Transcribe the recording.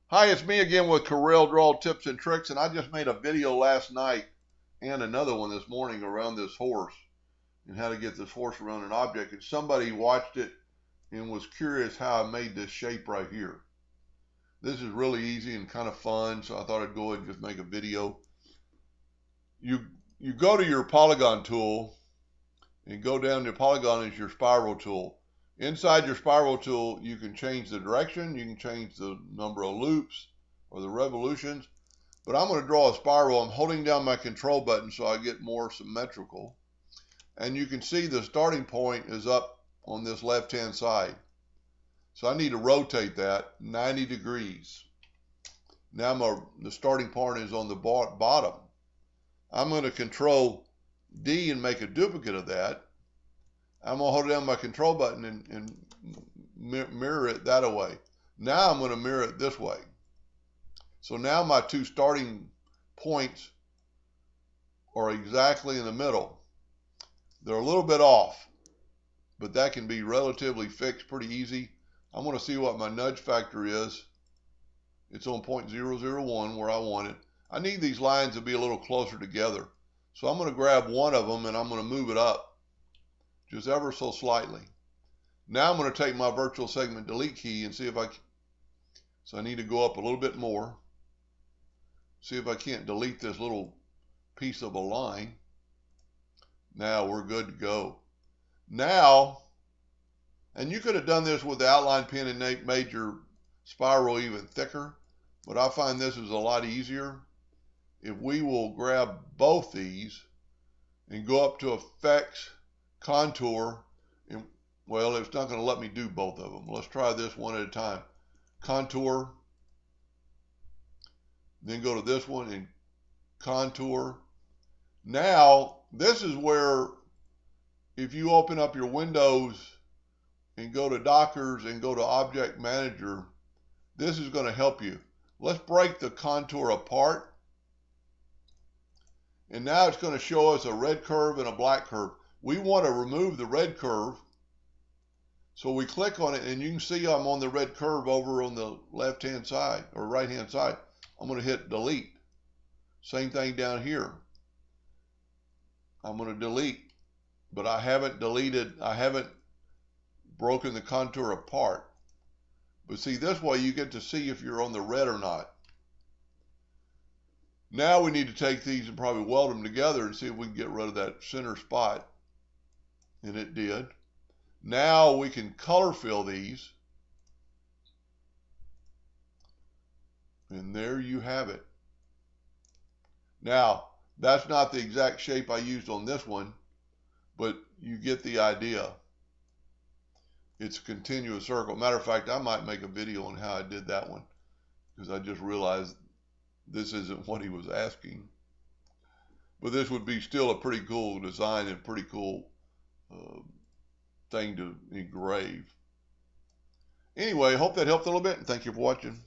Hi, it's me again with Corel Draw Tips and Tricks, and I just made a video last night and another one this morning around this horse and how to get this horse around an object. And somebody watched it and was curious how I made this shape right here. This is really easy and kind of fun, so I thought I'd go ahead and just make a video. You go to your polygon tool and go down to polygon is your spiral tool. Inside your spiral tool, you can change the direction, you can change the number of loops or the revolutions, but I'm going to draw a spiral. I'm holding down my control button so I get more symmetrical. And you can see the starting point is up on this left-hand side. So I need to rotate that 90 degrees. Now the starting point is on the bottom. I'm going to control D and make a duplicate of that. I'm going to hold down my control button and mirror it that way. Now I'm going to mirror it this way. So now my two starting points are exactly in the middle. They're a little bit off, but that can be relatively fixed pretty easy. I'm going to see what my nudge factor is. It's on 0.001 where I want it. I need these lines to be a little closer together. So I'm going to grab one of them and I'm going to move it up just ever so slightly. Now I'm going to take my virtual segment delete key and see if I can. So I need to go up a little bit more. See if I can't delete this little piece of a line. Now we're good to go. Now, and you could have done this with the outline pen and made your spiral even thicker, but I find this is a lot easier. If we will grab both these and go up to Effects, Contour, and well, it's not going to let me do both of them. Let's try this one at a time. Contour, then go to this one and Contour. Now, this is where if you open up your windows and go to Dockers and go to Object Manager, this is going to help you. Let's break the contour apart. And now it's going to show us a red curve and a black curve. We want to remove the red curve. So we click on it and you can see I'm on the red curve over on the left-hand side or right-hand side. I'm going to hit delete. Same thing down here. I'm going to delete, but I haven't broken the contour apart. But see, this way you get to see if you're on the red or not. Now we need to take these and probably weld them together and see if we can get rid of that center spot. And it did. Now we can color fill these. And there you have it. Now, that's not the exact shape I used on this one, but you get the idea. It's a continuous circle. Matter of fact, I might make a video on how I did that one because I just realized this isn't what he was asking. But this would be still a pretty cool design and pretty cool thing to engrave. Anyway, hope that helped a little bit, and thank you for watching.